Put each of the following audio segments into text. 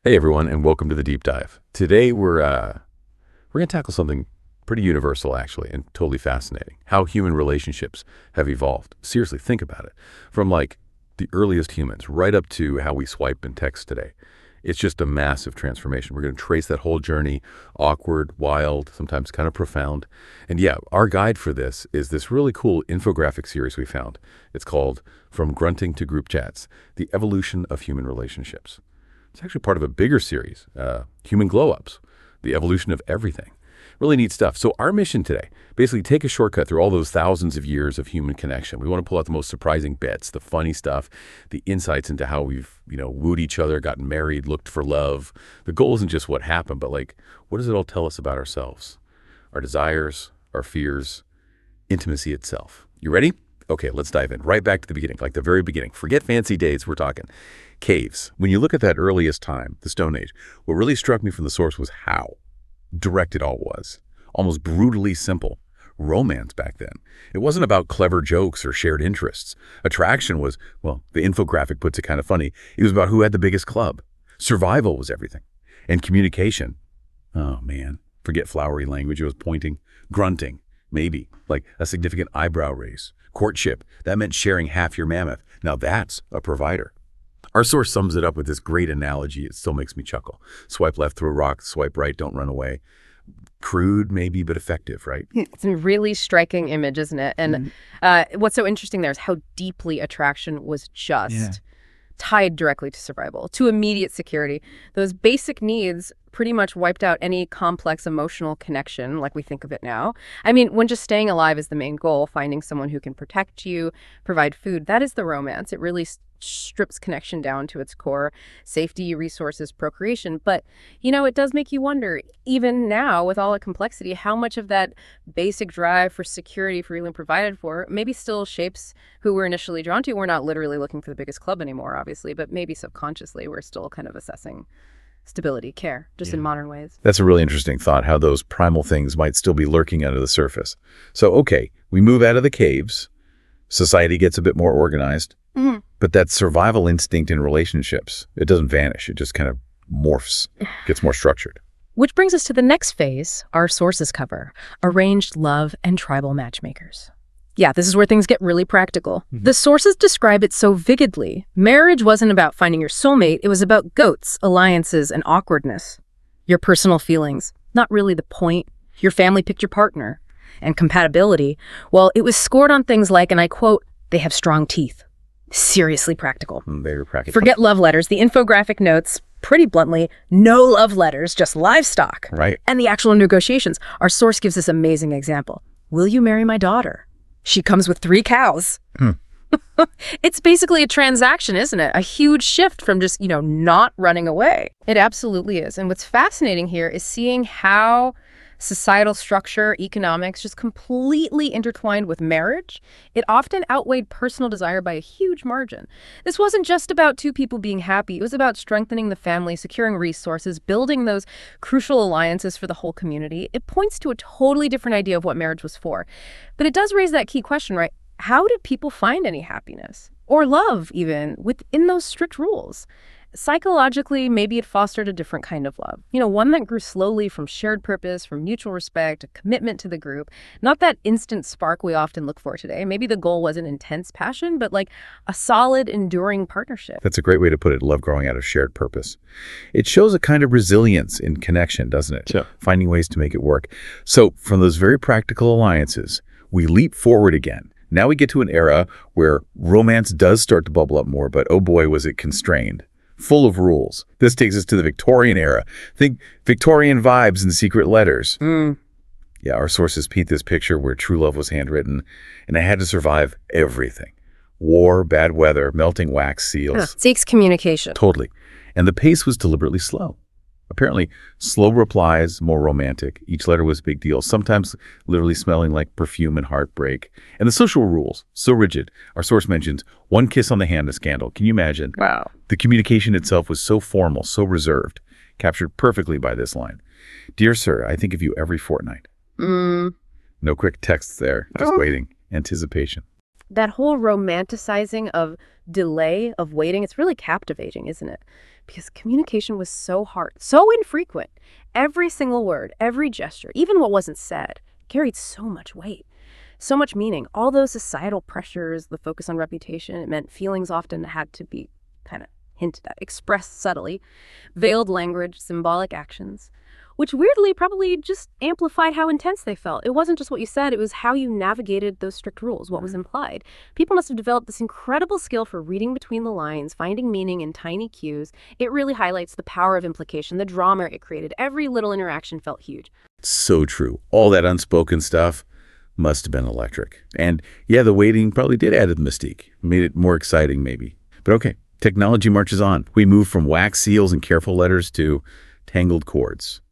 Hey everyone, and welcome to the Deep Dive. Today we're going to tackle something pretty universal actually, and totally fascinating. How human relationships have evolved. Seriously, think about it. From like the earliest humans right up to how we swipe and text today. It's just a massive transformation. We're going to trace that whole journey, awkward, wild, sometimes kind of profound. And yeah, our guide for this is this really cool infographic series we found. It's called From Grunting to Group Chats, The Evolution of Human Relationships. It's actually part of a bigger series, Human Glow-Ups, The Evolution of Everything. Really neat stuff. So our mission today, basically take a shortcut through all those thousands of years of human connection. We want to pull out the most surprising bits, the funny stuff, the insights into how we've, wooed each other, gotten married, looked for love. The goal isn't just what happened, but like, what does it all tell us about ourselves? Our desires, our fears, intimacy itself. You ready? Okay, let's dive in. Right back to the beginning, like the very beginning. Forget fancy dates, we're talking. Caves. When you look at that earliest time, the Stone Age, what really struck me from the source was how direct it all was. Almost brutally simple. Romance back then. It wasn't about clever jokes or shared interests. Attraction was, well, the infographic puts it kind of funny. It was about who had the biggest club. Survival was everything. And communication. Oh man, forget flowery language. It was pointing, grunting, maybe, like a significant eyebrow raise. Courtship, that meant sharing half your mammoth. Now that's a provider. Our source sums it up with this great analogy. It still makes me chuckle. Swipe left, throw a rock. Swipe right, don't run away. Crude, maybe, but effective, right? It's a really striking image, isn't it? And what's so interesting there is how deeply attraction was just tied directly to survival, to immediate security. Those basic needs pretty much wiped out any complex emotional connection like we think of it now. I mean, when just staying alive is the main goal, finding someone who can protect you, provide food, that is the romance. It really strips connection down to its core: safety, resources, procreation. But, it does make you wonder, even now with all the complexity, how much of that basic drive for security, for feeling provided for, maybe still shapes who we're initially drawn to. We're not literally looking for the biggest club anymore, obviously, but maybe subconsciously we're still kind of assessing stability, care, just in modern ways. That's a really interesting thought, how those primal things might still be lurking under the surface. So, okay, we move out of the caves. Society gets a bit more organized. But that survival instinct in relationships, it doesn't vanish. It just kind of morphs, gets more structured. Which brings us to the next phase our sources cover: arranged love and tribal matchmakers. Yeah, this is where things get really practical. The sources describe it so vividly. Marriage wasn't about finding your soulmate. It was about goats, alliances, and awkwardness. Your personal feelings, not really the point. Your family picked your partner. And compatibility, well, it was scored on things like, and I quote, "they have strong teeth." Seriously practical. Very practical. Forget love letters. The infographic notes, pretty bluntly, no love letters, just livestock. Right. And the actual negotiations. Our source gives this amazing example. "Will you marry my daughter? She comes with 3 cows." It's basically a transaction, isn't it? A huge shift from just, not running away. It absolutely is. And what's fascinating here is seeing how societal structure, economics, just completely intertwined with marriage. It often outweighed personal desire by a huge margin. This wasn't just about two people being happy. It was about strengthening the family, securing resources, building those crucial alliances for the whole community. It points to a totally different idea of what marriage was for. But it does raise that key question, right? How did people find any happiness or love even within those strict rules? Psychologically, maybe it fostered a different kind of love. One that grew slowly from shared purpose, from mutual respect, a commitment to the group. Not that instant spark we often look for today. Maybe the goal wasn't intense passion, but like a solid, enduring partnership. That's a great way to put it, love growing out of shared purpose. It shows a kind of resilience in connection, doesn't it? Sure. Finding ways to make it work. So from those very practical alliances, we leap forward again. Now we get to an era where romance does start to bubble up more, but oh boy, was it constrained. Full of rules. This takes us to the Victorian era. Think Victorian vibes and secret letters. Yeah, our sources paint this picture where true love was handwritten, and it had to survive everything. War, bad weather, melting wax seals. Seeks communication. Totally. And the pace was deliberately slow. Apparently, slow replies, more romantic. Each letter was a big deal, sometimes literally smelling like perfume and heartbreak. And the social rules, so rigid. Our source mentions 1 kiss on the hand, a scandal. Can you imagine? Wow. The communication itself was so formal, so reserved, captured perfectly by this line. "Dear sir, I think of you every fortnight." No quick texts there, just waiting. Anticipation. That whole romanticizing of delay, of waiting, it's really captivating, isn't it? because communication was so hard, so infrequent. Every single word, every gesture, even what wasn't said, carried so much weight, so much meaning. All those societal pressures, the focus on reputation, it meant feelings often had to be kind of hinted at, expressed subtly, veiled language, symbolic actions, which weirdly probably just amplified how intense they felt. It wasn't just what you said, it was how you navigated those strict rules, what was implied. People must have developed this incredible skill for reading between the lines, finding meaning in tiny cues. It really highlights the power of implication, the drama it created. Every little interaction felt huge. So true. All that unspoken stuff must have been electric. And yeah, the waiting probably did add to the mystique, made it more exciting maybe. But okay, technology marches on. We move from wax seals and careful letters to tangled cords.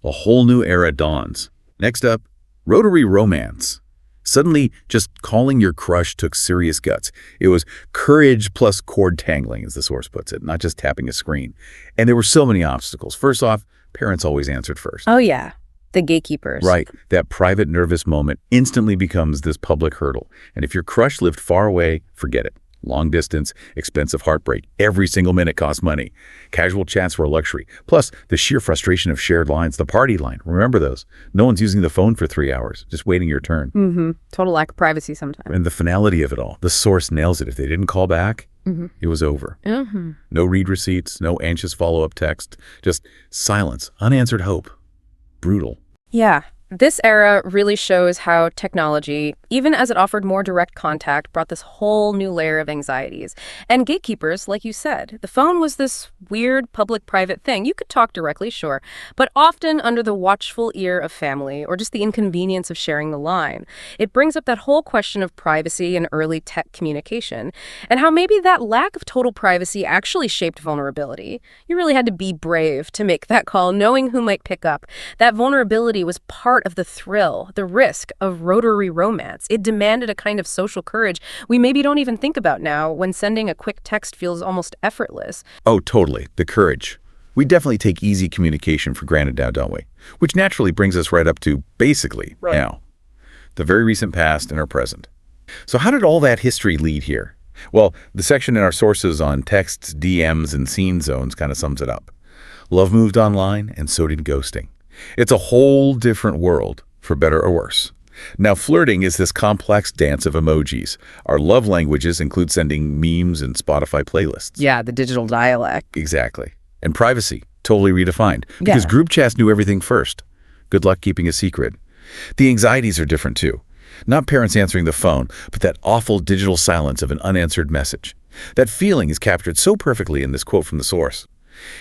A whole new era dawns. Next up, rotary romance. Suddenly, just calling your crush took serious guts. It was courage plus cord tangling, as the source puts it, not just tapping a screen. And there were so many obstacles. First off, parents always answered first. Oh yeah, the gatekeepers. Right. That private nervous moment instantly becomes this public hurdle. And if your crush lived far away, forget it. Long distance, expensive heartbreak. Every single minute costs money. Casual chats were a luxury. Plus, the sheer frustration of shared lines, the party line. Remember those? No one's using the phone for 3 hours, just waiting your turn. Total lack of privacy sometimes. And the finality of it all. The source nails it. If they didn't call back, it was over. No read receipts, no anxious follow-up text. Just silence, unanswered hope. Brutal. Yeah. This era really shows how technology, even as it offered more direct contact, brought this whole new layer of anxieties. And gatekeepers, like you said, the phone was this weird public-private thing. You could talk directly, sure, but often under the watchful ear of family or just the inconvenience of sharing the line. It brings up that whole question of privacy and early tech communication, and how maybe that lack of total privacy actually shaped vulnerability. You really had to be brave to make that call, knowing who might pick up. That vulnerability was part of the thrill, the risk of rotary romance. It demanded a kind of social courage we maybe don't even think about now when sending a quick text feels almost effortless. Oh, totally. The courage. We definitely take easy communication for granted now, don't we? Which naturally brings us right up to, basically, now. The very recent past and our present. So how did all that history lead here? Well, the section in our sources on texts, DMs, and scene zones kind of sums it up. Love moved online, and so did ghosting. It's a whole different world, for better or worse. Now, flirting is this complex dance of emojis. Our love languages include sending memes and Spotify playlists. Yeah, the digital dialect. Exactly. And privacy, totally redefined. Because group chats knew everything first. Good luck keeping a secret. The anxieties are different, too. Not parents answering the phone, but that awful digital silence of an unanswered message. That feeling is captured so perfectly in this quote from the source.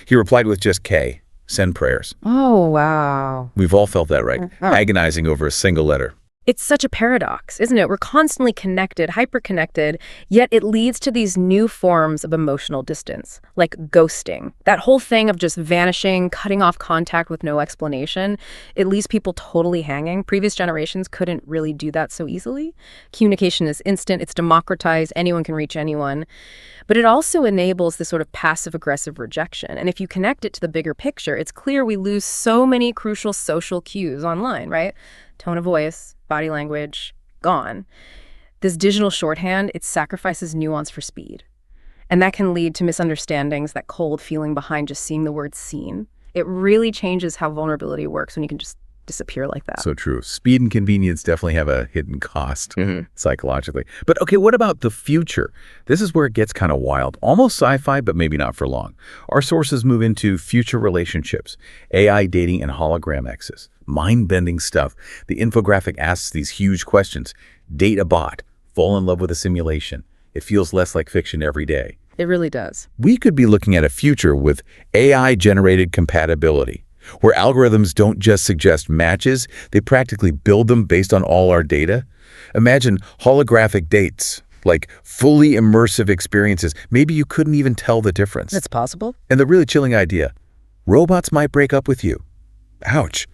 He replied with just K. Send prayers. Oh, wow. We've all felt that, right? Agonizing over a single letter. It's such a paradox, isn't it? We're constantly connected, hyper-connected, yet it leads to these new forms of emotional distance, like ghosting. That whole thing of just vanishing, cutting off contact with no explanation, it leaves people totally hanging. Previous generations couldn't really do that so easily. Communication is instant, it's democratized, anyone can reach anyone. But it also enables this sort of passive-aggressive rejection. And if you connect it to the bigger picture, it's clear we lose so many crucial social cues online, right? Tone of voice, body language, gone. This digital shorthand, it sacrifices nuance for speed. And that can lead to misunderstandings, that cold feeling behind just seeing the word seen. It really changes how vulnerability works when you can just disappear like that. So true. Speed and convenience definitely have a hidden cost psychologically. But okay, what about the future? This is where it gets kind of wild. Almost sci-fi, but maybe not for long. Our sources move into future relationships, AI dating and hologram exes. Mind-bending stuff. The infographic asks these huge questions. Date a bot. Fall in love with a simulation. It feels less like fiction every day. It really does. We could be looking at a future with AI-generated compatibility, where algorithms don't just suggest matches, they practically build them based on all our data. Imagine holographic dates, like fully immersive experiences. Maybe you couldn't even tell the difference. It's possible. And the really chilling idea, robots might break up with you. Ouch.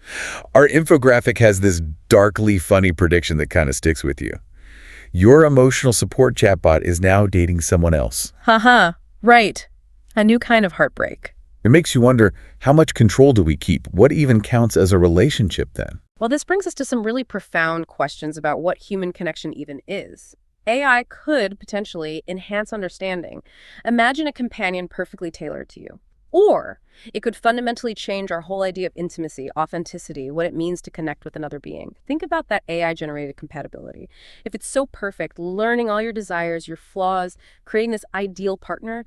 Our infographic has this darkly funny prediction that kind of sticks with you. Your emotional support chatbot is now dating someone else. Haha, right. A new kind of heartbreak. It makes you wonder, how much control do we keep? What even counts as a relationship then? Well, this brings us to some really profound questions about what human connection even is. AI could potentially enhance understanding. Imagine a companion perfectly tailored to you. Or it could fundamentally change our whole idea of intimacy, authenticity, what it means to connect with another being. Think about that AI-generated compatibility. If it's so perfect, learning all your desires, your flaws, creating this ideal partner,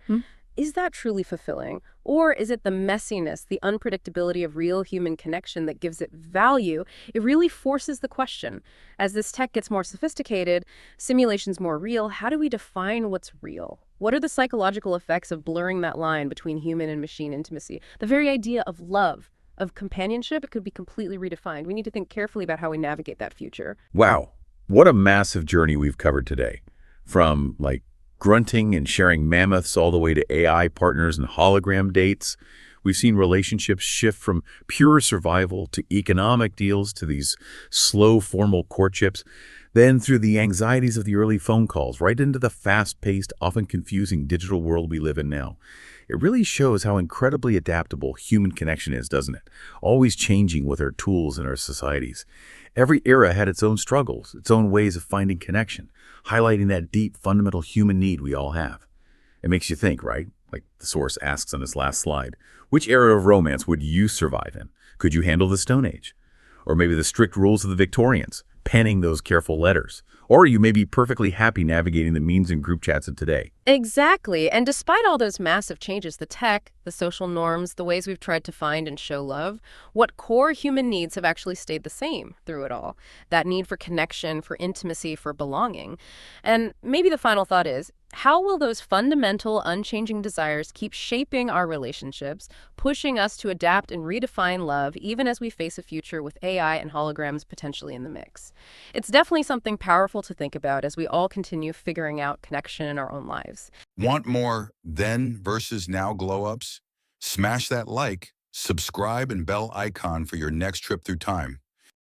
is that truly fulfilling? Or is it the messiness, the unpredictability of real human connection that gives it value? It really forces the question. As this tech gets more sophisticated, simulations more real, how do we define what's real? What are the psychological effects of blurring that line between human and machine intimacy? The very idea of love, of companionship, it could be completely redefined. We need to think carefully about how we navigate that future. Wow, what a massive journey we've covered today. From grunting and sharing mammoths all the way to AI partners and hologram dates. We've seen relationships shift from pure survival to economic deals to these slow formal courtships, then through the anxieties of the early phone calls, right into the fast-paced, often confusing digital world we live in now. It really shows how incredibly adaptable human connection is, doesn't it? Always changing with our tools and our societies. Every era had its own struggles, its own ways of finding connection, highlighting that deep, fundamental human need we all have. It makes you think, right? Like the source asks on this last slide, which era of romance would you survive in? Could you handle the Stone Age? Or maybe the strict rules of the Victorians, penning those careful letters? Or you may be perfectly happy navigating the memes and group chats of today. Exactly. And despite all those massive changes, the tech, the social norms, the ways we've tried to find and show love, what core human needs have actually stayed the same through it all. That need for connection, for intimacy, for belonging. And maybe the final thought is, how will those fundamental, unchanging desires keep shaping our relationships, pushing us to adapt and redefine love, even as we face a future with AI and holograms potentially in the mix? It's definitely something powerful to think about as we all continue figuring out connection in our own lives. Want more then versus now glow-ups? Smash that like, subscribe, and bell icon for your next trip through time.